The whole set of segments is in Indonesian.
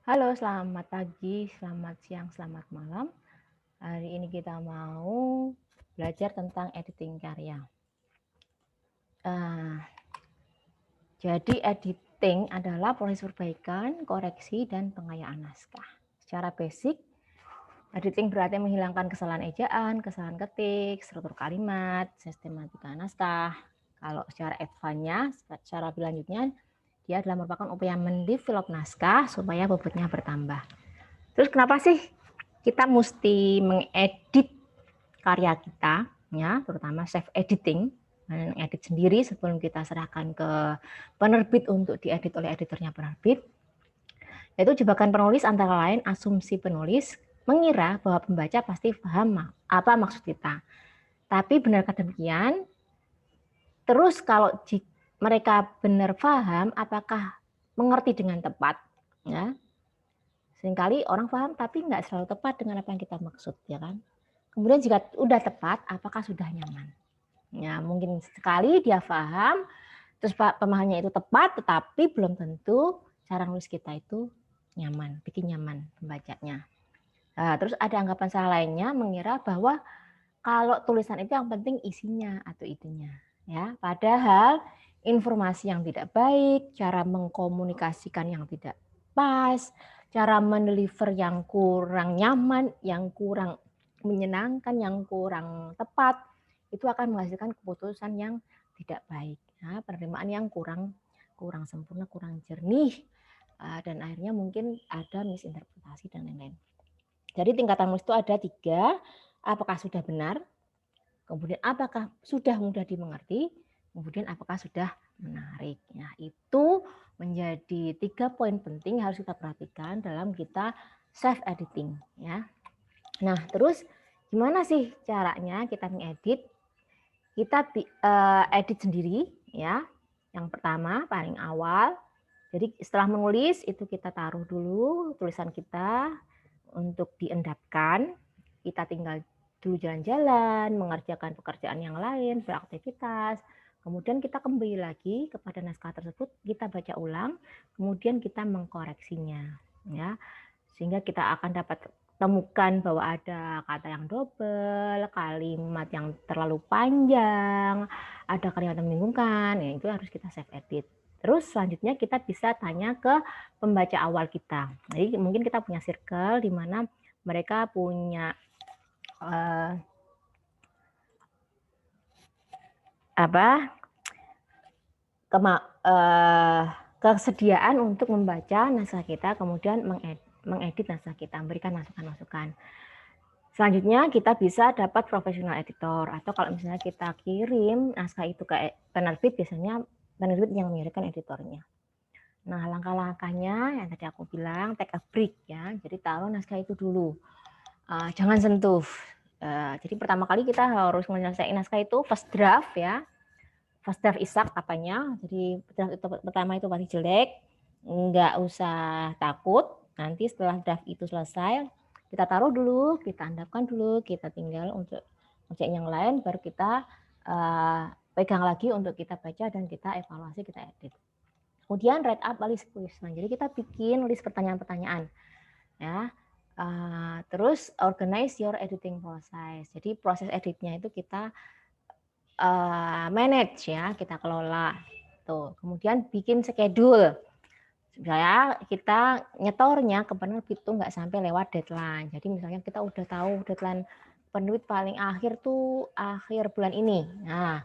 Halo, selamat pagi, selamat siang, selamat malam. Hari ini kita mau belajar tentang editing karya. Jadi editing adalah proses perbaikan, koreksi, dan pengayaan naskah. Secara basic, editing berarti menghilangkan kesalahan ejaan, kesalahan ketik, struktur kalimat, sistematika naskah. Kalau secara advance-nya, secara berlanjutnya, dia adalah merupakan upaya mendevelop naskah supaya bobotnya bertambah. Terus kenapa sih kita mesti mengedit karya kita, ya, terutama self editing, edit sendiri sebelum kita serahkan ke penerbit untuk diedit oleh editornya penerbit. Yaitu jebakan penulis antara lain asumsi penulis mengira bahwa pembaca pasti paham apa maksud kita. Tapi benarkah demikian? Terus kalau mereka benar paham, apakah mengerti dengan tepat? Ya, seringkali orang paham tapi nggak selalu tepat dengan apa yang kita maksud, ya kan? Kemudian jika udah tepat, apakah sudah nyaman? Ya, mungkin sekali dia paham, terus pemahamannya itu tepat, tetapi belum tentu cara nulis kita itu nyaman, bikin nyaman pembacanya. Nah, terus ada anggapan salah lainnya mengira bahwa kalau tulisan itu yang penting isinya atau itunya, ya. Padahal informasi yang tidak baik, cara mengkomunikasikan yang tidak pas, cara mendeliver yang kurang nyaman, yang kurang menyenangkan, yang kurang tepat, itu akan menghasilkan keputusan yang tidak baik, ya, penerimaan yang kurang sempurna, kurang jernih, dan akhirnya mungkin ada misinterpretasi dan lain-lain. Jadi tingkatan menulis itu ada 3, apakah sudah benar, kemudian apakah sudah mudah dimengerti, kemudian apakah sudah menarik. Nah, itu menjadi 3 poin penting yang harus kita perhatikan dalam kita self editing, ya. Nah, terus gimana sih caranya kita mengedit? Kita edit sendiri, ya. Yang pertama paling awal. Jadi setelah menulis itu kita taruh dulu tulisan kita untuk diendapkan. Kita tinggal dulu jalan-jalan, mengerjakan pekerjaan yang lain, beraktivitas. Kemudian kita kembali lagi kepada naskah tersebut, kita baca ulang, kemudian kita mengkoreksinya, ya. Sehingga kita akan dapat temukan bahwa ada kata yang double, kalimat yang terlalu panjang, ada kalimat yang membingungkan, ya itu harus kita save edit. Terus selanjutnya kita bisa tanya ke pembaca awal kita. Jadi mungkin kita punya circle di mana mereka punya kesediaan untuk membaca naskah kita, kemudian mengedit naskah kita, memberikan masukan-masukan. Selanjutnya kita bisa dapat professional editor, atau kalau misalnya kita kirim naskah itu ke penerbit, biasanya penerbit yang mengirimkan editornya. Nah, langkah-langkahnya yang tadi aku bilang, take a break, ya. Jadi taruh naskah itu dulu, jangan sentuh. Jadi pertama kali kita harus menyelesaikan naskah itu first draft, ya. First draft Isak apanya. Jadi draft itu pertama itu pasti jelek, nggak usah takut. Nanti setelah draft itu selesai, kita taruh dulu, kita andapkan dulu, kita tinggal untuk ngerjain yang lain, baru kita pegang lagi untuk kita baca dan kita evaluasi, kita edit. Kemudian write up list quiz. Nah, jadi kita bikin list pertanyaan-pertanyaan, ya. Terus organize your editing process. Jadi proses editnya itu kita manage, ya, kita kelola. Tuh. Kemudian bikin schedule. Supaya kita nyetornya ke penerbit itu nggak sampai lewat deadline. Jadi misalnya kita udah tahu deadline penerbit paling akhir tuh akhir bulan ini. Nah,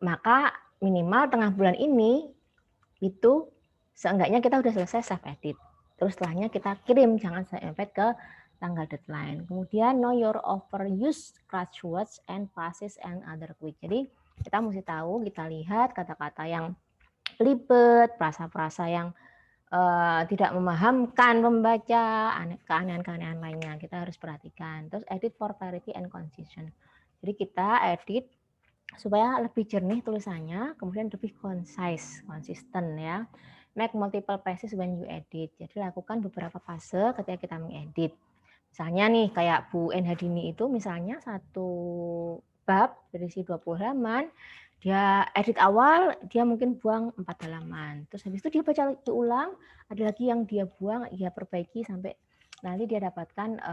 maka minimal tengah bulan ini itu seenggaknya kita udah selesai save edit. Terus setelahnya kita kirim, jangan sampai ke tanggal deadline. Kemudian know your overuse catchwords and phrases and other quick. Jadi kita mesti tahu, kita lihat kata-kata yang belibet, frasa-frasa yang tidak memahamkan pembaca, keanehan-keanehan lainnya kita harus perhatikan. Terus edit for clarity and concision. Jadi kita edit supaya lebih jernih tulisannya, kemudian lebih concise, konsisten, ya. Make multiple passes when you edit. Jadi lakukan beberapa fase ketika kita mengedit. Misalnya nih kayak Bu N Hadini itu misalnya satu bab berisi 20 halaman, Dia edit awal, dia mungkin buang 4 halaman. Terus habis itu dia baca ulang, ada lagi yang dia buang, dia perbaiki sampai nanti dia dapatkan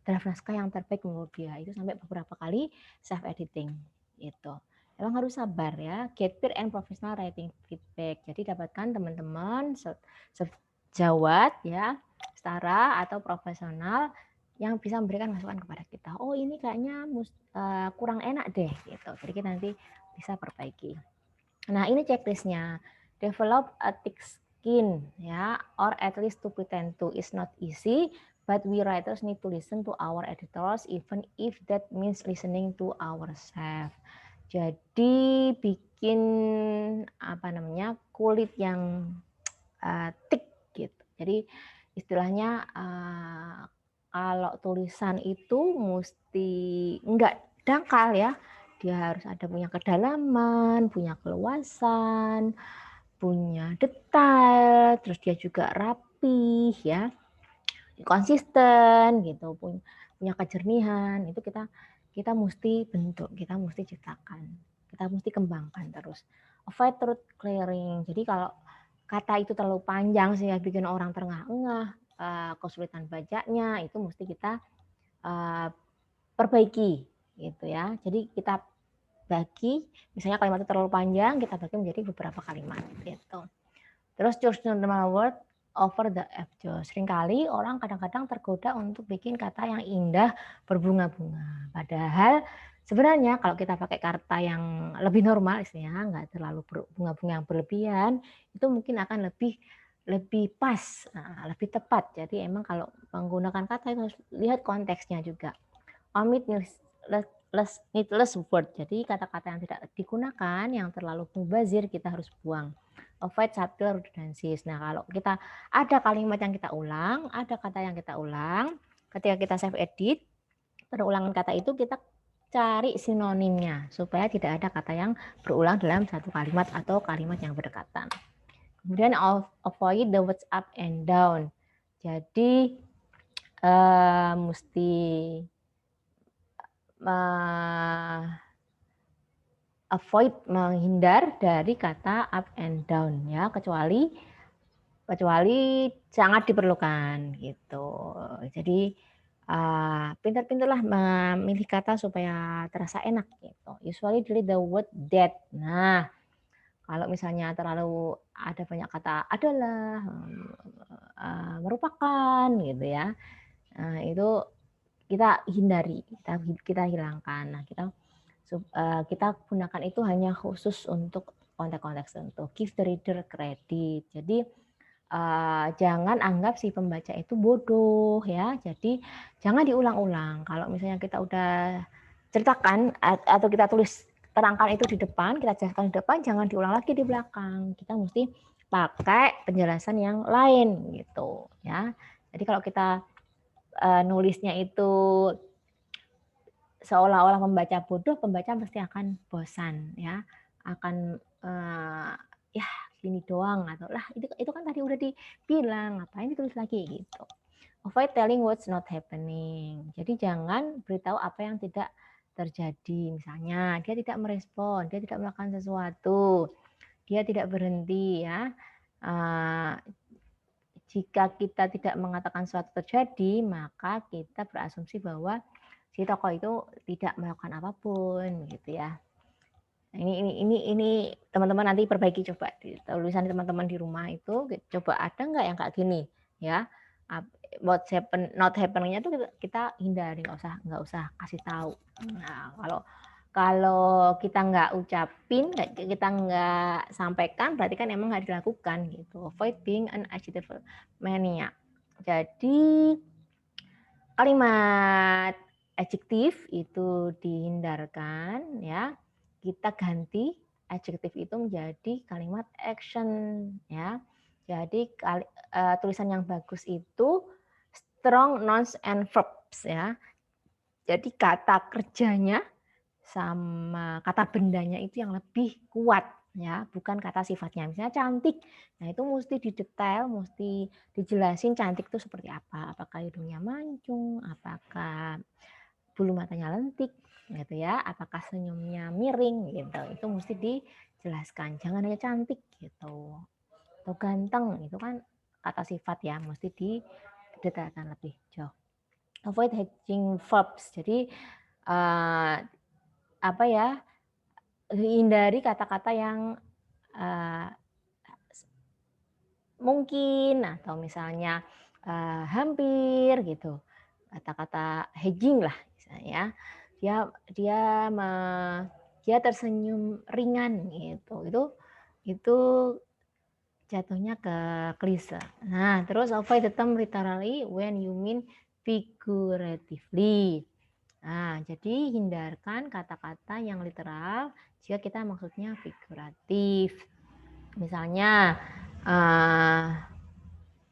draft naskah yang terbaik menurut dia. Itu sampai beberapa kali self editing itu. Emang harus sabar ya. Get peer and professional writing feedback. Jadi dapatkan teman-teman sejawat ya, setara atau profesional yang bisa memberikan masukan kepada kita. Oh ini kayaknya kurang enak deh gitu. Jadi kita nanti bisa perbaiki. Nah, ini checklistnya. Develop a thick skin, ya, or at least to pretend to is not easy, but we writers need to listen to our editors, even if that means listening to ourselves. Jadi bikin kulit yang thick gitu. Jadi istilahnya kalau tulisan itu mesti enggak dangkal ya, dia harus ada punya kedalaman, punya keluasan, punya detail, terus dia juga rapih ya, konsisten gitu, punya kejernihan. Itu kita mesti bentuk, kita mesti ciptakan, kita mesti kembangkan terus. Avoid truth clearing. Jadi kalau kata itu terlalu panjang sehingga bikin orang terengah-engah, kesulitan bacanya, itu mesti kita perbaiki gitu ya. Jadi kita bagi, misalnya kalimat itu terlalu panjang, kita bagi menjadi beberapa kalimat gitu. Terus choose normal word over the abjad. Seringkali orang kadang-kadang tergoda untuk bikin kata yang indah, berbunga-bunga. Padahal sebenarnya kalau kita pakai kata yang lebih normal, istilahnya nggak terlalu berbunga-bunga yang berlebihan, itu mungkin akan lebih pas, lebih tepat. Jadi emang kalau menggunakan kata itu harus lihat konteksnya juga. Omit needless word. Jadi kata-kata yang tidak digunakan, yang terlalu mubazir kita harus buang. Avoid subtle redundancies. Nah, kalau kita ada kalimat yang kita ulang, ada kata yang kita ulang, ketika kita save edit, perulangan kata itu kita cari sinonimnya supaya tidak ada kata yang berulang dalam satu kalimat atau kalimat yang berdekatan. Kemudian avoid the words up and down. Jadi mesti avoid, menghindar dari kata up and down ya, kecuali sangat diperlukan gitu. Jadi pintar-pintarlah memilih kata supaya terasa enak gitu. Usually delete the word that. Nah, kalau misalnya terlalu ada banyak kata adalah, merupakan gitu ya. Nah, itu kita hindari, kita hilangkan. Nah, kita gunakan itu hanya khusus untuk konteks-konteks tertentu. Give the reader credit. Jadi jangan anggap si pembaca itu bodoh ya. Jadi jangan diulang-ulang. Kalau misalnya kita udah ceritakan atau kita tulis terangkan itu di depan, kita jelaskan di depan, jangan diulang lagi di belakang. Kita mesti pakai penjelasan yang lain gitu ya. Jadi kalau kita nulisnya itu seolah-olah membaca bodoh, pembaca pasti akan bosan ya, akan ya gini doang atau lah itu kan tadi udah dibilang, ngapain ditulis lagi gitu. Avoid telling what's not happening. Jadi jangan beritahu apa yang tidak terjadi. Misalnya dia tidak merespon, dia tidak melakukan sesuatu, dia tidak berhenti ya. Jika kita tidak mengatakan sesuatu terjadi, maka kita berasumsi bahwa si tokoh itu tidak melakukan apapun gitu ya. Ini teman-teman nanti perbaiki, coba di tulisan teman-teman di rumah itu coba ada nggak yang kayak gini ya. What not happening-nya tuh kita hindari, nggak usah kasih tahu. Nah, kalau kita nggak ucapin, kita nggak sampaikan, berarti kan emang nggak dilakukan gitu. Avoid being an adjective mania. Jadi kalimat adjektif itu dihindarkan ya. Kita ganti adjektif itu menjadi kalimat action ya. Jadi tulisan yang bagus itu strong nouns and verbs ya. Jadi kata kerjanya sama kata bendanya itu yang lebih kuat ya, bukan kata sifatnya. Misalnya cantik, nah itu mesti didetail, mesti dijelasin cantik itu seperti apa. Apakah hidungnya mancung, apakah bulu matanya lentik, gitu ya. Apakah senyumnya miring gitu. Itu mesti dijelaskan. Jangan hanya cantik gitu. Atau ganteng, itu kan kata sifat ya, mesti didetailkan lebih jauh. Avoid hedging verbs. Jadi apa ya? Hindari kata-kata yang mungkin atau misalnya hampir gitu, kata-kata hedging lah misalnya, dia dia tersenyum ringan gitu, itu jatuhnya ke klise. Nah, terus avoid the term literally when you mean figuratively. Nah, jadi hindarkan kata-kata yang literal jika kita maksudnya figuratif. Misalnya,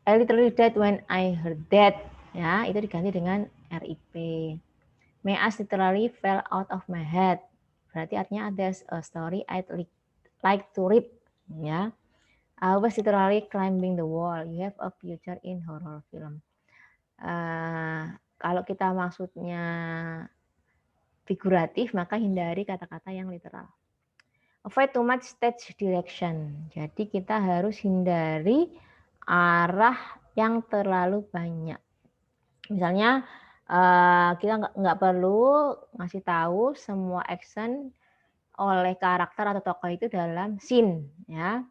I literally died when I heard that. Ya, itu diganti dengan RIP. My eyes literally fell out of my head. Berarti artinya there's a story I'd like to read. Ya. I was literally climbing the wall. You have a future in horror film. Kalau kita maksudnya figuratif, maka hindari kata-kata yang literal. Avoid too much stage direction. Jadi kita harus hindari arah yang terlalu banyak. Misalnya kita nggak perlu ngasih tahu semua action oleh karakter atau tokoh itu dalam scene, ya.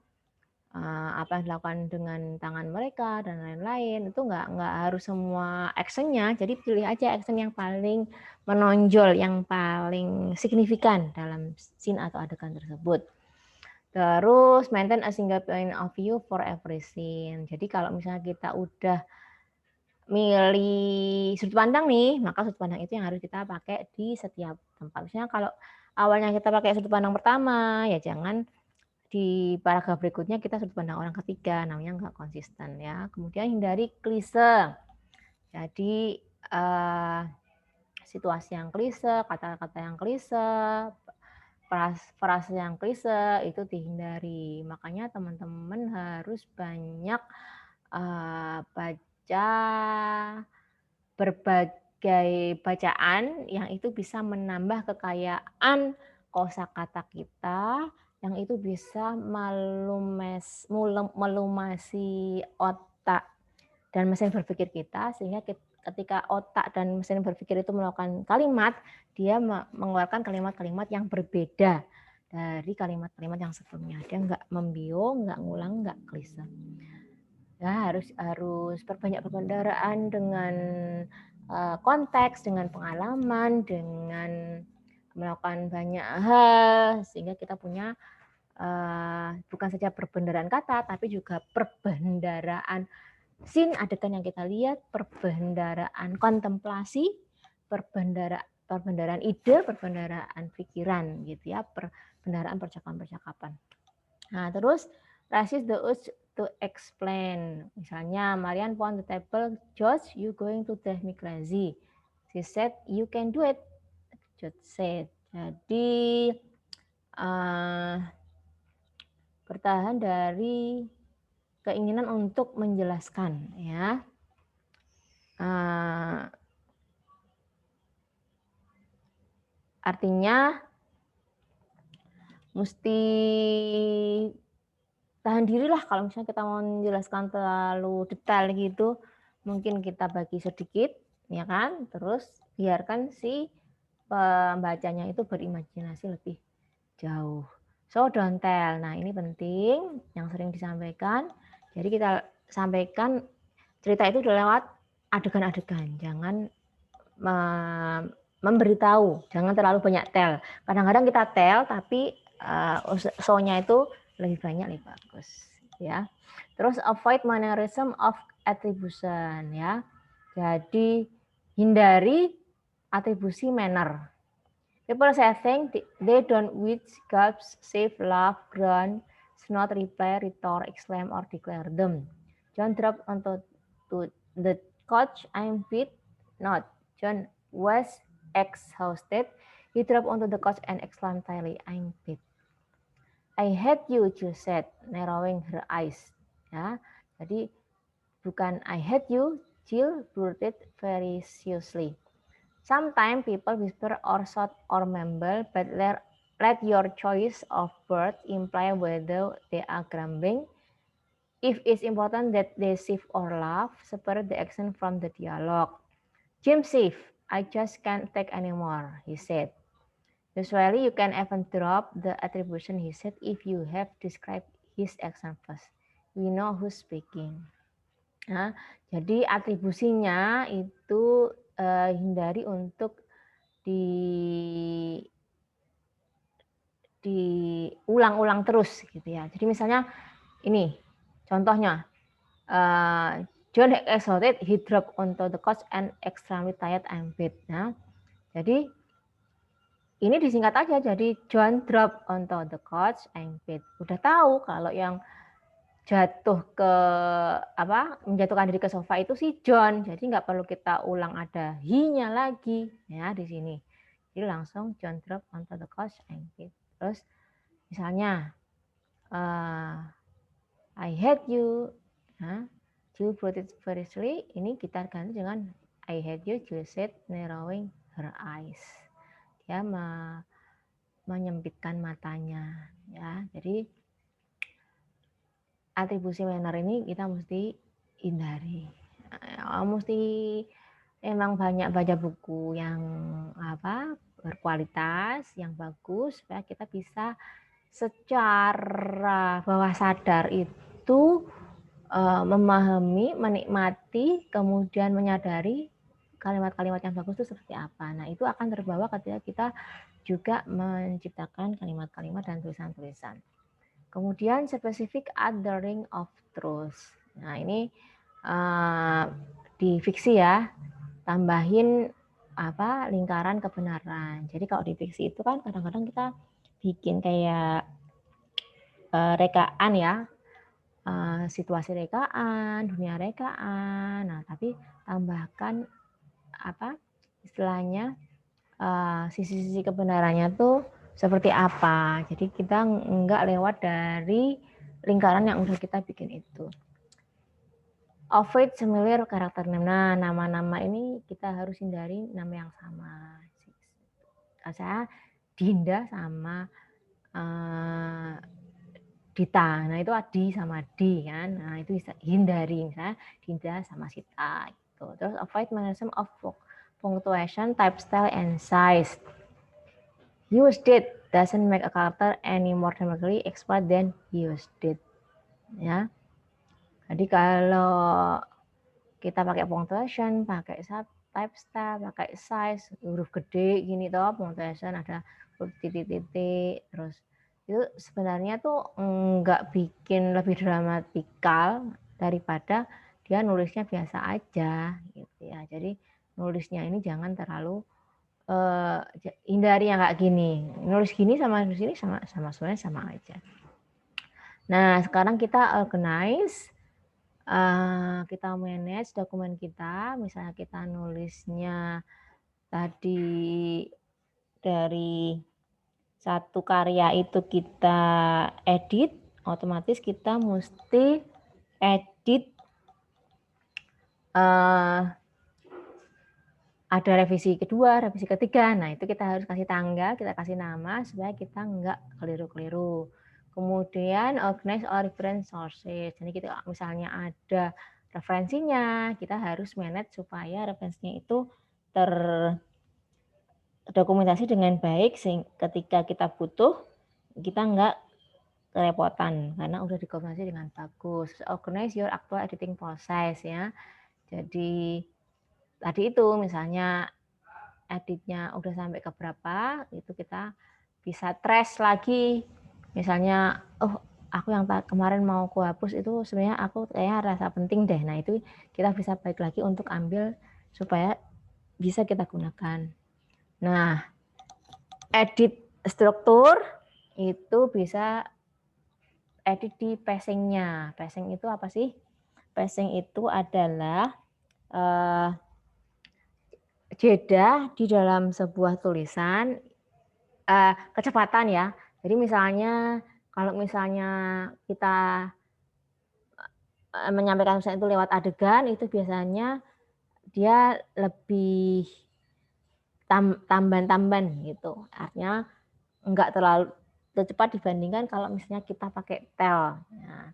Apa yang dilakukan dengan tangan mereka dan lain-lain itu nggak harus semua actionnya. Jadi pilih aja action yang paling menonjol, yang paling signifikan dalam scene atau adegan tersebut. Terus maintain a single point of view for every scene. Jadi kalau misalnya kita udah milih sudut pandang nih, maka sudut pandang itu yang harus kita pakai di setiap tempat. Misalnya kalau awalnya kita pakai sudut pandang pertama, ya jangan di paragraf berikutnya kita sudut pandang orang ketiga, namanya nggak konsisten ya. Kemudian hindari klise. Jadi situasi yang klise, kata-kata yang klise, frase yang klise itu dihindari. Makanya teman-teman harus banyak baca berbagai bacaan yang itu bisa menambah kekayaan kosakata kita, yang itu bisa melumasi otak dan mesin berpikir kita, sehingga ketika otak dan mesin berpikir itu melakukan kalimat, dia mengeluarkan kalimat-kalimat yang berbeda dari kalimat-kalimat yang sebelumnya. Dia nggak membiung, nggak ngulang, nggak klise. Ya, harus perbanyak berkendaraan dengan konteks, dengan pengalaman, dengan melakukan banyak hal, sehingga kita punya bukan saja perbendaraan kata, tapi juga perbendaraan scene adegan yang kita lihat, perbendaraan kontemplasi, perbendaraan ide, perbendaraan pikiran, gitu ya, perbendaraan percakapan-percakapan. Nah, terus resist the urge to explain. Misalnya, Marian found the table, George, you going to drive me crazy. She said, you can do it. George said. Jadi, bertahan dari keinginan untuk menjelaskan, ya. Artinya, mesti tahan diri lah kalau misalnya kita mau menjelaskan terlalu detail gitu, mungkin kita bagi sedikit, ya kan, terus biarkan si pembacanya itu berimajinasi lebih jauh. So don't tell. Nah, ini penting yang sering disampaikan. Jadi kita sampaikan cerita itu lewat adegan-adegan, jangan memberitahu, jangan terlalu banyak tell. Kadang-kadang kita tell tapi show-nya itu lebih banyak, lebih bagus, ya. Terus avoid mannerism of attribution, ya. Jadi hindari atribusi manner. People say things they don't which gasp, save, laugh, groan, snort, reply, retort, exclaim, or declare them. John dropped onto the couch. I'm beat. Not. John was exhausted. He dropped onto the couch and exclaimed tightly, I'm beat. I hate you, Jill said, narrowing her eyes. Ya, jadi bukan I hate you, Jill blurted very seriously. Sometimes people whisper or shout or mumble, but let your choice of words imply whether they are grumbling. If it's important that they shift or laugh, separate the action from the dialogue. Jim shift. I just can't take anymore, he said. Usually you can even drop the attribution he said if you have described his action first. We know who's speaking. Nah, jadi atribusinya itu hindari untuk diulang-ulang terus gitu ya. Jadi misalnya ini contohnya John exhausted, he dropped onto the couch and extremely tired and bed. Nah, jadi ini disingkat aja jadi John drop onto the couch and bed. Udah tahu kalau yang jatuh ke menjatuhkan diri ke sofa itu si John. Jadi nggak perlu kita ulang ada he-nya lagi ya di sini. Jadi langsung John drop onto the couch and bed. Terus misalnya I hate you. Nah, Jill put it furiously. Ini kita ganti dengan I hate you, Jill said, narrowing her eyes. Dia menyempitkan matanya. Ya, jadi atribusi manner ini kita mesti hindari. Mesti memang banyak baca buku yang berkualitas, yang bagus, supaya kita bisa secara bawah sadar itu memahami, menikmati, kemudian menyadari kalimat-kalimat yang bagus itu seperti apa. Nah, itu akan terbawa ketika kita juga menciptakan kalimat-kalimat dan tulisan-tulisan. Kemudian specific othering of truth. Nah, ini di fiksi ya, tambahin lingkaran kebenaran. Jadi kalau di fiksi itu kan kadang-kadang kita bikin kayak rekaan ya, situasi rekaan, dunia rekaan. Nah, tapi tambahkan istilahnya sisi-sisi kebenarannya tuh seperti apa. Jadi kita nggak lewat dari lingkaran yang udah kita bikin itu. Avoid familiar karakter name. Nah, nama-nama ini kita harus hindari nama yang sama. Saya Dinda sama Dita. Nah, itu Adi sama Di kan. Nah, itu bisa hindari misalnya Dinda sama Sita gitu. Terus avoid mannerism of punctuation, type style and size. Use did doesn't make a character any more dramatically expert than use did. Ya. Jadi kalau kita pakai punctuation, pakai type style, pakai size, huruf gede gini toh, punctuation ada huruf titik-titik, terus itu sebenarnya tuh enggak bikin lebih dramatikal daripada dia nulisnya biasa aja gitu ya. Jadi nulisnya ini jangan terlalu hindari yang kayak gini. Nulis gini sama nulis ini sama sebenarnya sama aja. Nah, sekarang kita organize, kita manage dokumen kita. Misalnya kita nulisnya tadi dari satu karya itu kita edit, otomatis kita mesti edit ada revisi kedua, revisi ketiga. Nah, itu kita harus kasih tanggal, kita kasih nama supaya kita enggak keliru-keliru. Kemudian organize all reference sources. Jadi kita misalnya ada referensinya, kita harus manage supaya referensinya itu terdokumentasi dengan baik sehingga ketika kita butuh kita enggak kerepotan karena udah dokumentasi dengan bagus. Organize your actual editing process ya. Jadi tadi itu misalnya editnya udah sampai ke berapa, itu kita bisa trace lagi. Misalnya, oh aku yang kemarin mau aku hapus itu sebenarnya aku kayaknya rasa penting deh. Nah itu kita bisa balik lagi untuk ambil supaya bisa kita gunakan. Nah, edit struktur itu bisa edit di pacing-nya. Pacing itu apa sih? Pacing itu adalah jeda di dalam sebuah tulisan, kecepatan ya. Jadi misalnya kalau misalnya kita menyampaikan pesan itu lewat adegan, itu biasanya dia lebih tamban-tamban gitu. Artinya enggak terlalu cepat dibandingkan kalau misalnya kita pakai tel. Nah,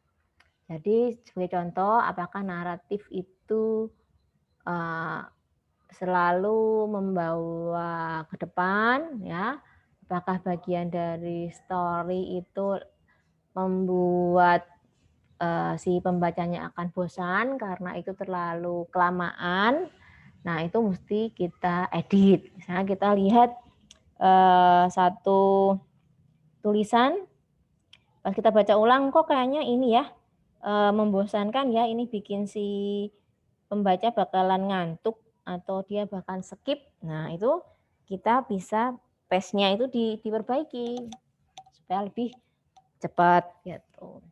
jadi sebagai contoh, apakah naratif itu selalu membawa ke depan, ya? Apakah bagian dari story itu membuat si pembacanya akan bosan karena itu terlalu kelamaan? Nah, itu mesti kita edit. Misalnya kita lihat satu tulisan, pas kita baca ulang kok kayaknya ini ya membosankan ya, ini bikin si pembaca bakalan ngantuk atau dia bahkan skip. Nah, itu kita bisa pace-nya itu diperbaiki supaya lebih cepat gitu.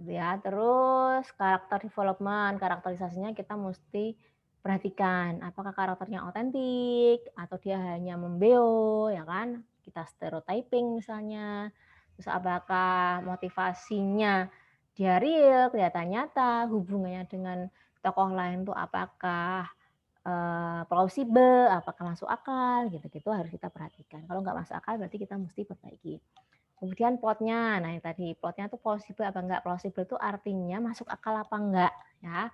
Ya, terus karakter development, karakterisasinya kita mesti perhatikan apakah karakternya otentik atau dia hanya membeo, ya kan? Kita stereotyping misalnya. Terus apakah motivasinya dia real, kelihatan nyata, hubungannya dengan tokoh lain tuh apakah plausibel, apakah masuk akal, gitu-gitu harus kita perhatikan. Kalau nggak masuk akal berarti kita mesti perbaiki. Kemudian plotnya, nah yang tadi plotnya tuh plausible apa enggak? Plausible itu artinya masuk akal apa enggak, ya.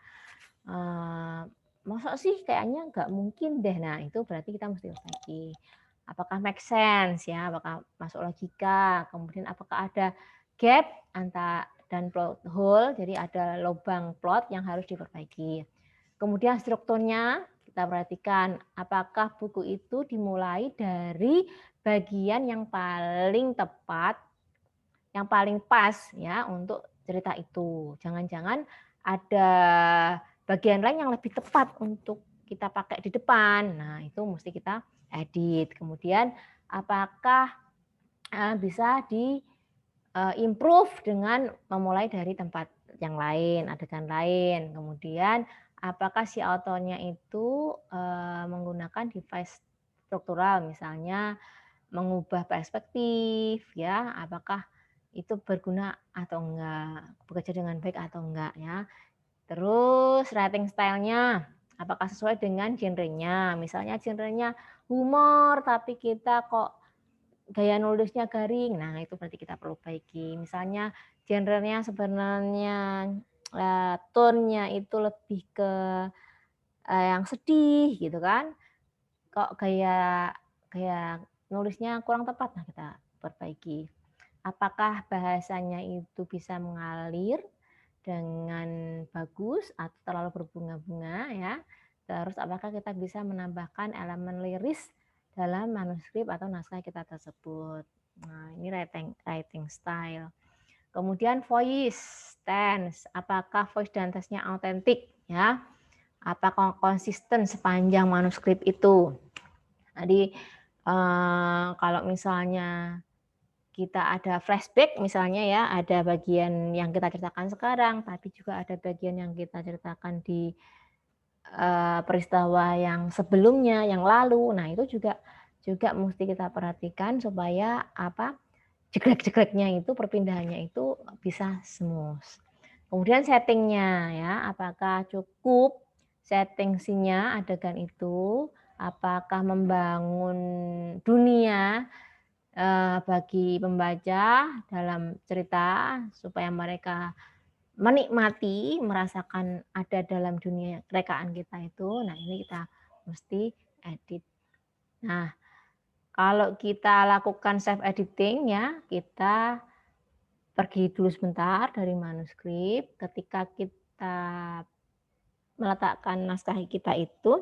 Masa sih kayaknya enggak mungkin deh. Nah, itu berarti kita mesti perbaiki. Apakah make sense ya? Apakah masuk logika? Kemudian apakah ada gap antara dan plot hole, jadi ada lubang plot yang harus diperbaiki. Kemudian strukturnya kita perhatikan apakah buku itu dimulai dari bagian yang paling tepat, yang paling pas ya untuk cerita itu. Jangan-jangan ada bagian lain yang lebih tepat untuk kita pakai di depan. Nah, itu mesti kita edit. Kemudian apakah bisa di improve dengan memulai dari tempat yang lain, adegan lain. Kemudian apakah si autornya itu menggunakan device struktural, misalnya mengubah perspektif, ya, apakah itu berguna atau enggak, bekerja dengan baik atau enggak, ya. Terus writing style-nya, apakah sesuai dengan genrenya, misalnya genrenya humor tapi kita kok gaya nulisnya garing, nah itu berarti kita perlu baiki. Misalnya genrenya sebenarnya tone-nya itu lebih ke yang sedih gitu kan, kok gaya gaya nulisnya kurang tepat, nah kita perbaiki. Apakah bahasanya itu bisa mengalir dengan bagus atau terlalu berbunga-bunga ya. Terus apakah kita bisa menambahkan elemen liris dalam manuskrip atau naskah kita tersebut. Nah, ini writing style. Kemudian voice, tense, apakah voice dan tense-nya autentik ya? Apakah konsisten sepanjang manuskrip itu? Jadi kalau misalnya kita ada flashback misalnya ya, ada bagian yang kita ceritakan sekarang, tapi juga ada bagian yang kita ceritakan di peristiwa yang sebelumnya, yang lalu. Nah, itu juga mesti kita perhatikan supaya apa jegrek-jegreknya itu, perpindahannya itu bisa smooth. Kemudian settingnya ya, apakah cukup setting scene-nya adegan itu, apakah membangun dunia bagi pembaca dalam cerita supaya mereka menikmati, merasakan ada dalam dunia rekaan kita itu. Nah, ini kita mesti edit. Nah, kalau kita lakukan self editing ya, kita pergi dulu sebentar dari manuskrip. Ketika kita meletakkan naskah kita itu,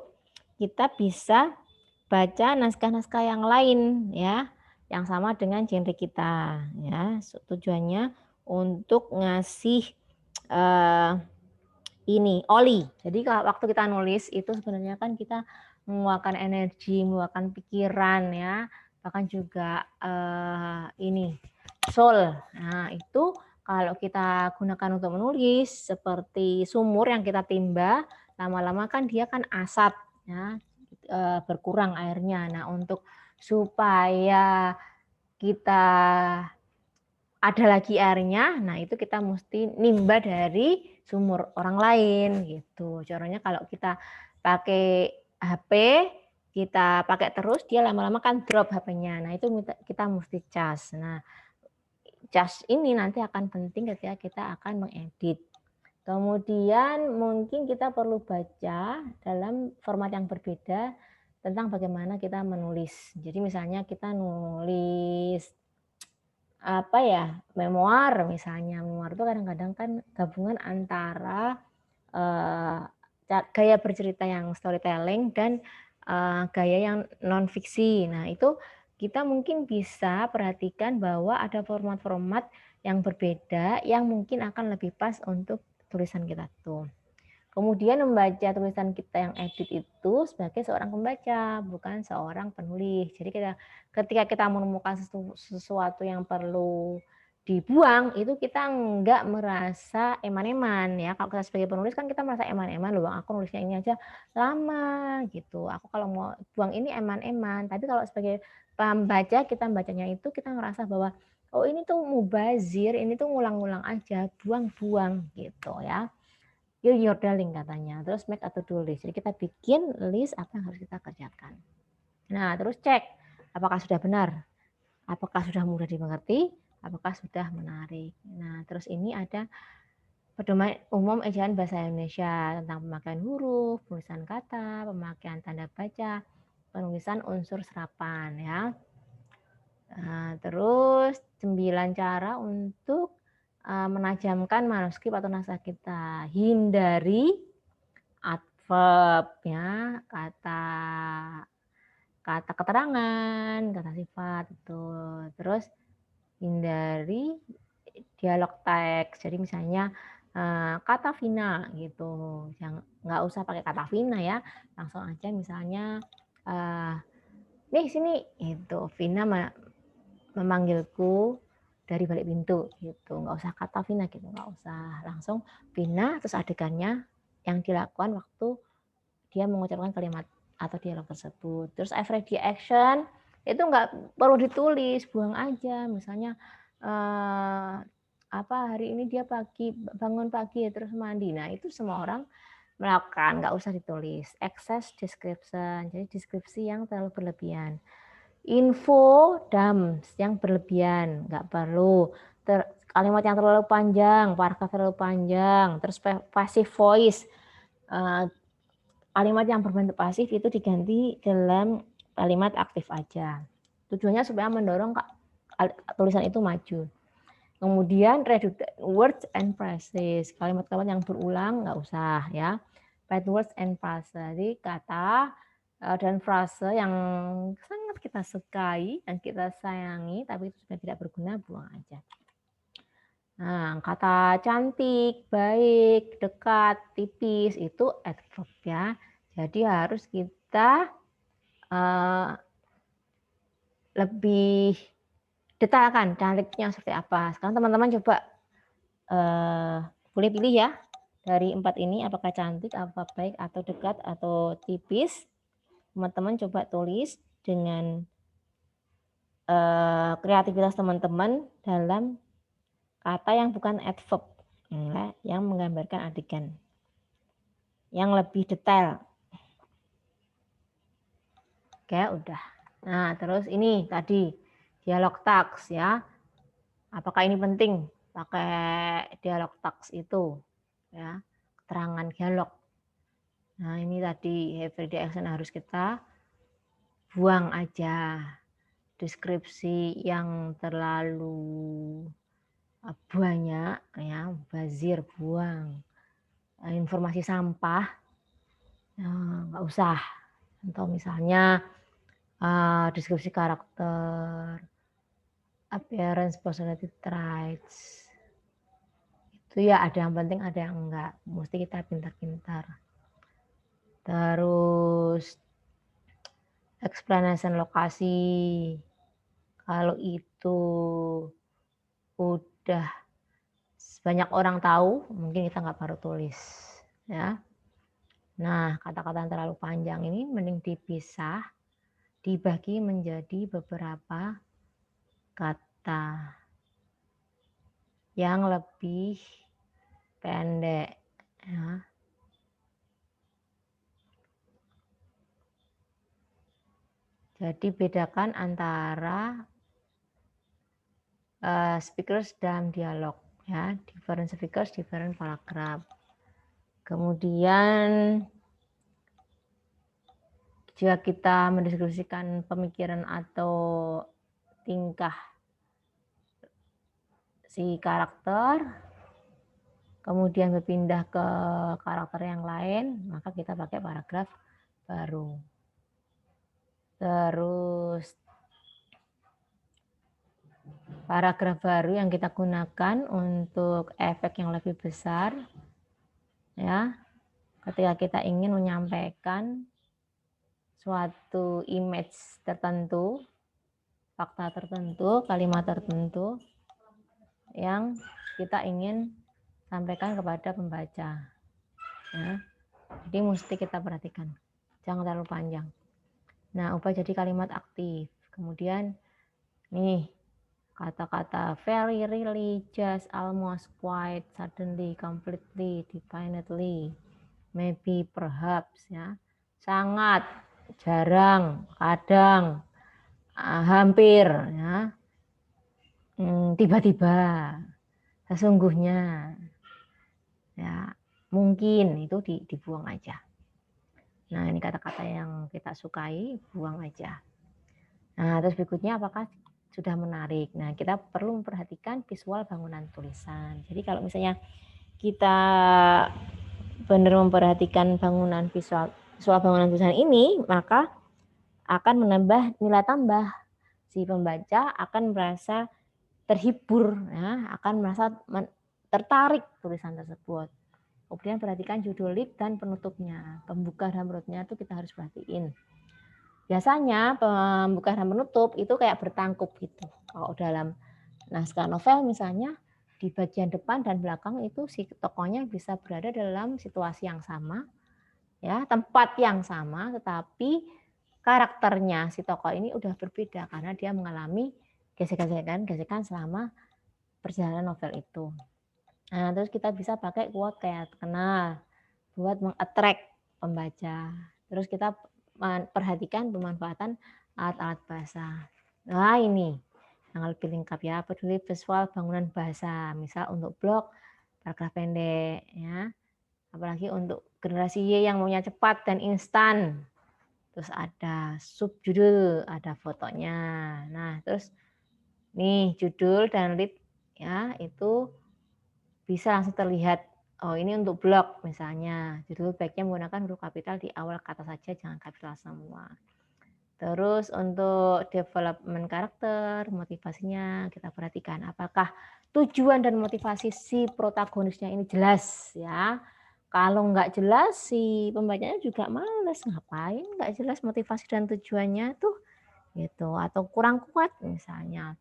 kita bisa baca naskah-naskah yang lain ya, yang sama dengan genre kita ya. Tujuannya untuk ngasih ini oli. Jadi kalau waktu kita nulis itu sebenarnya kan kita mengeluarkan energi, mengeluarkan pikiran ya, bahkan juga ini soul. Nah, itu kalau kita gunakan untuk menulis seperti sumur yang kita timba, lama-lama kan dia kan asat ya, berkurang airnya. Nah, untuk supaya kita ada lagi airnya, nah itu kita mesti nimba dari sumur orang lain gitu. Caranya kalau kita pakai HP, kita pakai terus, dia lama-lama kan drop HP-nya. Nah, itu kita mesti cas. Nah, cas ini nanti akan penting ketika kita akan mengedit. Kemudian mungkin kita perlu baca dalam format yang berbeda tentang bagaimana kita menulis. Jadi misalnya kita nulis apa ya, memoir misalnya. Memoir itu kadang-kadang kan gabungan antara gaya bercerita yang storytelling dan gaya yang non fiksi. Nah, itu kita mungkin bisa perhatikan bahwa ada format-format yang berbeda yang mungkin akan lebih pas untuk tulisan kita tuh. Kemudian membaca tulisan kita yang edit itu sebagai seorang pembaca, bukan seorang penulis. Jadi ketika kita menemukan sesuatu yang perlu dibuang, itu kita nggak merasa eman-eman ya. Kalau kita sebagai penulis kan kita merasa eman-eman, loh aku nulisnya ini aja lama gitu. Aku kalau mau buang ini eman-eman. Tapi kalau sebagai pembaca, kita membacanya itu kita ngerasa bahwa oh ini tuh mubazir, ini tuh ngulang-ngulang aja, buang-buang gitu ya. Your darling katanya. Terus make atau do list. Jadi kita bikin list apa yang harus kita kerjakan. Nah, terus cek apakah sudah benar, apakah sudah mudah dimengerti, apakah sudah menarik. Nah, terus ini ada pedoman umum ejaan bahasa Indonesia tentang pemakaian huruf, penulisan kata, pemakaian tanda baca, penulisan unsur serapan ya. Nah, terus 9 cara untuk menajamkan manuskrip atau naskah kita. Hindari adverb ya, kata keterangan, kata sifat itu. Terus hindari dialog teks. Jadi misalnya kata Vina gitu. Jangan nggak usah pakai kata Vina ya. Langsung aja misalnya nih sini itu Vina memanggilku dari balik pintu gitu. Nggak usah kata Vina gitu, nggak usah. Langsung Vina terus adegannya yang dilakukan waktu dia mengucapkan kalimat atau dialog tersebut. Terus everyday action itu nggak perlu ditulis, buang aja. Misalnya hari ini dia bangun pagi terus mandi. Nah itu semua orang melakukan, nggak usah ditulis. Excess description, jadi deskripsi yang terlalu berlebihan. Info dumps yang berlebihan, nggak perlu. Kalimat yang terlalu panjang, paragraf terlalu panjang. Terus passive voice, kalimat yang berbentuk pasif itu diganti dalam kalimat aktif aja. Tujuannya supaya mendorong tulisan itu maju. Kemudian redundant words and phrases, kalimat-kalimat yang berulang nggak usah ya. Bad words and phrases, jadi kata dan frase yang sangat kita sukai dan kita sayangi tapi itu sudah tidak berguna, buang aja. Nah, kata cantik, baik, dekat, tipis itu adverb ya. Jadi harus kita lebih detailkan cantiknya seperti apa. Sekarang teman-teman coba boleh pilih ya dari 4 ini, apakah cantik, apa baik, atau dekat, atau tipis. Teman-teman coba tulis dengan kreativitas teman-teman dalam kata yang bukan adverb, ya, yang menggambarkan adegan yang lebih detail. Oke, udah. Nah, terus ini tadi dialog taks ya. Apakah ini penting pakai dialog taks itu ya, keterangan dialog. Nah, ini tadi everyday action harus kita buang aja. Deskripsi yang terlalu banyak ya, bazir, buang. Informasi sampah nggak usah. Atau misalnya deskripsi karakter, appearance, personality traits, itu ya ada yang penting ada yang enggak, mesti kita pintar-pintar. Terus explanation lokasi, kalau itu udah banyak orang tahu, mungkin kita nggak perlu tulis ya. Nah, kata-kata yang terlalu panjang ini mending dipisah, dibagi menjadi beberapa kata yang lebih pendek ya. Jadi bedakan antara speakers dalam dialog, ya, different speakers, different paragraph. Kemudian jika kita mendeskripsikan pemikiran atau tingkah si karakter, kemudian berpindah ke karakter yang lain, maka kita pakai paragraf baru. Terus paragraf baru yang kita gunakan untuk efek yang lebih besar, ya, ketika kita ingin menyampaikan suatu image tertentu, fakta tertentu, kalimat tertentu yang kita ingin sampaikan kepada pembaca, ya. Jadi mesti kita perhatikan, jangan terlalu panjang. Nah, ubah jadi kalimat aktif. Kemudian nih, kata-kata very, really, just, almost, quite, suddenly, completely, definitely, maybe, perhaps, ya. Sangat, jarang, kadang, hampir, ya. Tiba-tiba, sesungguhnya, ya, mungkin, itu dibuang aja. Nah, ini kata-kata yang kita sukai, buang aja. Nah, terus berikutnya apakah sudah menarik. Nah, kita perlu memperhatikan visual bangunan tulisan. Jadi kalau misalnya kita benar memperhatikan bangunan visual bangunan tulisan ini, maka akan menambah nilai tambah. Si pembaca akan merasa terhibur, ya, akan merasa tertarik tulisan tersebut. Kemudian perhatikan judul lead dan penutupnya. Pembuka dan penutupnya itu kita harus perhatiin. Biasanya pembuka dan penutup itu kayak bertangkup gitu. Kalau dalam naskah novel misalnya di bagian depan dan belakang itu si tokohnya bisa berada dalam situasi yang sama, ya, tempat yang sama, tetapi karakternya si tokoh ini udah berbeda karena dia mengalami gesekan-gesekan selama perjalanan novel itu. Nah, terus kita bisa pakai quote kayak terkenal buat meng-attract pembaca. Terus kita perhatikan pemanfaatan alat-alat bahasa. Nah, ini yang lebih lengkap, ya, peduli visual bangunan bahasa. Misal untuk blog, paragraf pendek, ya. Apalagi untuk generasi Y yang maunya cepat dan instan. Terus ada subjudul, ada fotonya. Nah, terus nih judul dan lead, ya, itu bisa langsung terlihat. Oh, ini untuk blog misalnya. Judul baiknya menggunakan huruf kapital di awal kata saja, jangan kapital semua. Terus untuk development karakter, motivasinya kita perhatikan apakah tujuan dan motivasi si protagonisnya ini jelas, ya. Kalau nggak jelas, si pembacanya juga males, ngapain nggak jelas motivasi dan tujuannya tuh, gitu. Atau kurang kuat misalnya.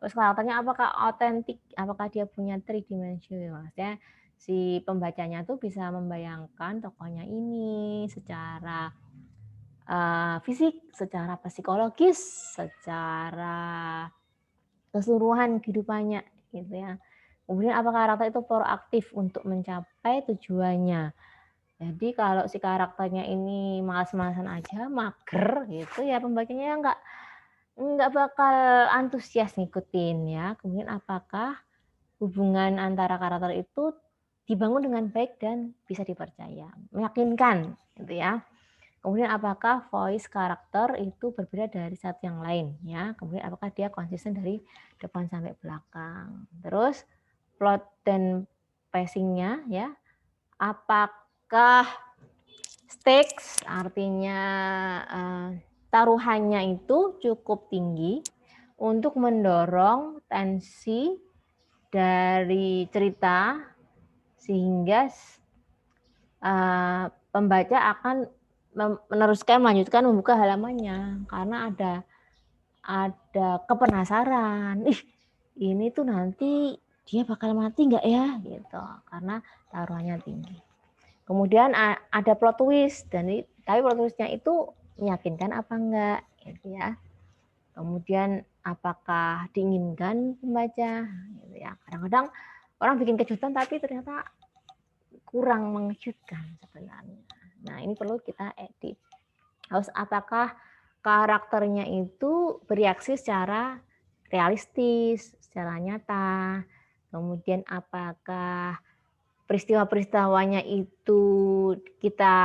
Terus karakternya apakah otentik, apakah dia punya three dimension, maksudnya si pembacanya tuh bisa membayangkan tokohnya ini secara fisik, secara psikologis, secara keseluruhan kehidupannya, gitu ya. Kemudian apakah karakter itu proaktif untuk mencapai tujuannya. Jadi kalau si karakternya ini malas-malasan aja, mager gitu ya, pembacanya nggak bakal antusias ngikutin, ya. Kemudian apakah hubungan antara karakter itu dibangun dengan baik dan bisa dipercaya, meyakinkan, gitu ya. Kemudian apakah voice karakter itu berbeda dari satu yang lain, ya. Kemudian apakah dia konsisten dari depan sampai belakang. Terus plot dan pacing-nya, ya. Apakah stakes, artinya taruhannya itu cukup tinggi untuk mendorong tensi dari cerita sehingga pembaca akan melanjutkan membuka halamannya karena ada kepenasaran. Ini tuh nanti dia bakal mati nggak ya, gitu, karena taruhannya tinggi. Kemudian ada plot twist, tapi plot twistnya itu meyakinkan apa enggak, gitu ya. Kemudian apakah diinginkan pembaca, gitu ya. Kadang-kadang orang bikin kejutan tapi ternyata kurang mengejutkan sebenarnya. Nah, ini perlu kita edit. Harus apakah karakternya itu bereaksi secara realistis, secara nyata. Kemudian apakah peristiwa-peristiwanya itu kita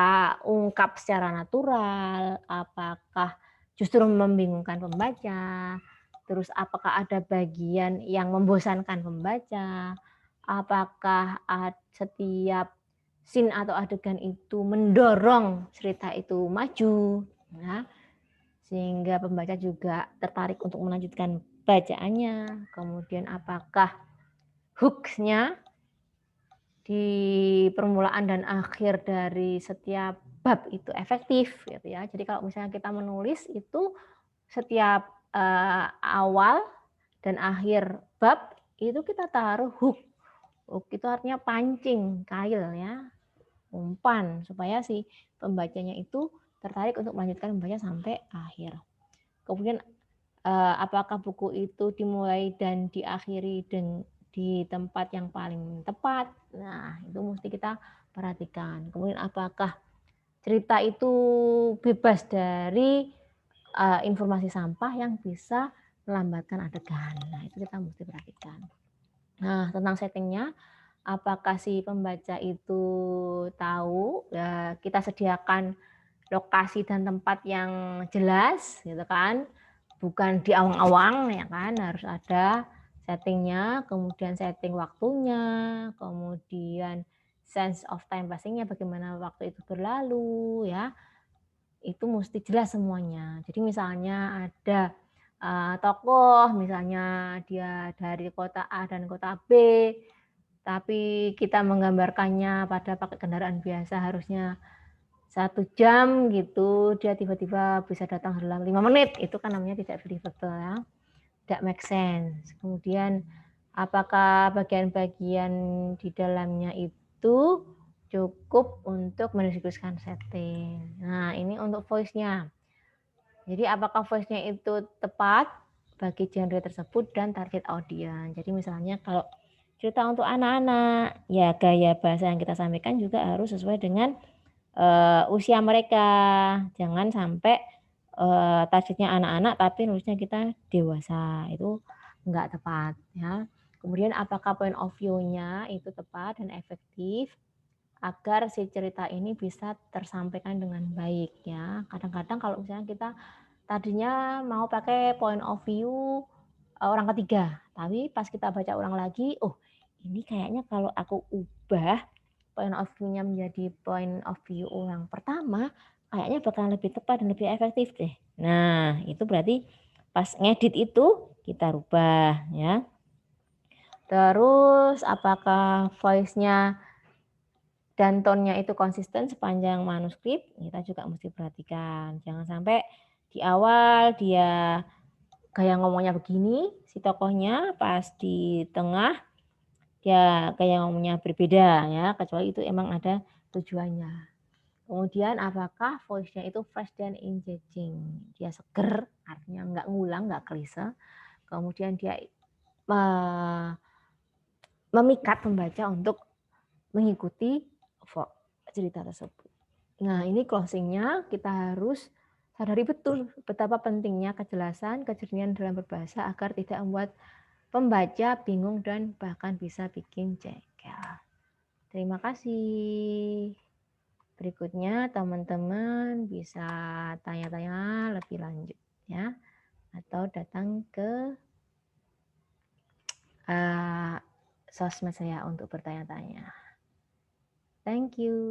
ungkap secara natural, apakah justru membingungkan pembaca, terus apakah ada bagian yang membosankan pembaca, apakah setiap scene atau adegan itu mendorong cerita itu maju, ya, sehingga pembaca juga tertarik untuk melanjutkan bacaannya. Kemudian apakah hooks-nya di permulaan dan akhir dari setiap bab itu efektif gitu ya. Jadi kalau misalnya kita menulis itu setiap awal dan akhir bab itu kita taruh hook. Hook itu artinya pancing, kail ya, umpan supaya si pembacanya itu tertarik untuk melanjutkan membaca sampai akhir. Kemudian apakah buku itu dimulai dan diakhiri di tempat yang paling tepat. Nah, itu mesti kita perhatikan. Kemudian apakah cerita itu bebas dari informasi sampah yang bisa melambatkan adegan. Nah, itu kita mesti perhatikan. Nah, tentang settingnya, apakah si pembaca itu tahu, ya kita sediakan lokasi dan tempat yang jelas, gitu kan, bukan di awang-awang, ya kan, harus ada settingnya, kemudian setting waktunya, kemudian sense of time passingnya, bagaimana waktu itu berlalu, ya, itu mesti jelas semuanya. Jadi misalnya ada tokoh, misalnya dia dari kota A dan kota B, tapi kita menggambarkannya pada pakai kendaraan biasa harusnya 1 jam gitu, dia tiba-tiba bisa datang dalam 5 menit, itu kan namanya tidak believable ya, tidak make sense. Kemudian apakah bagian-bagian di dalamnya itu cukup untuk mendiskusikan setting. Nah, ini untuk voice-nya. Jadi apakah voice-nya itu tepat bagi genre tersebut dan target audiens. Jadi misalnya kalau cerita untuk anak-anak, ya gaya bahasa yang kita sampaikan juga harus sesuai dengan usia mereka. Jangan sampai targetnya anak-anak tapi nulisnya kita dewasa, itu enggak tepat ya. Kemudian apakah point of view-nya itu tepat dan efektif agar si cerita ini bisa tersampaikan dengan baik ya. Kadang-kadang kalau misalnya kita tadinya mau pakai point of view orang ketiga, tapi pas kita baca ulang lagi, oh ini kayaknya kalau aku ubah point of view-nya menjadi point of view orang pertama, kayaknya bakalan lebih tepat dan lebih efektif deh. Nah, itu berarti pas ngedit itu kita rubah ya. Terus apakah voice-nya dan tone-nya itu konsisten sepanjang manuskrip, kita juga mesti perhatikan. Jangan sampai di awal dia gaya ngomongnya begini, si tokohnya pas di tengah dia gaya ngomongnya berbeda ya, kecuali itu emang ada tujuannya. Kemudian apakah voice-nya itu fresh dan engaging, dia seger, artinya nggak ngulang, nggak klise. Kemudian dia memikat pembaca untuk mengikuti cerita tersebut. Nah, ini closing-nya kita harus sadari betul betapa pentingnya kejelasan, kejernihan dalam berbahasa agar tidak membuat pembaca bingung dan bahkan bisa bikin jengkel. Terima kasih. Berikutnya teman-teman bisa tanya-tanya lebih lanjut ya, atau datang ke sosmed saya untuk bertanya-tanya. Thank you.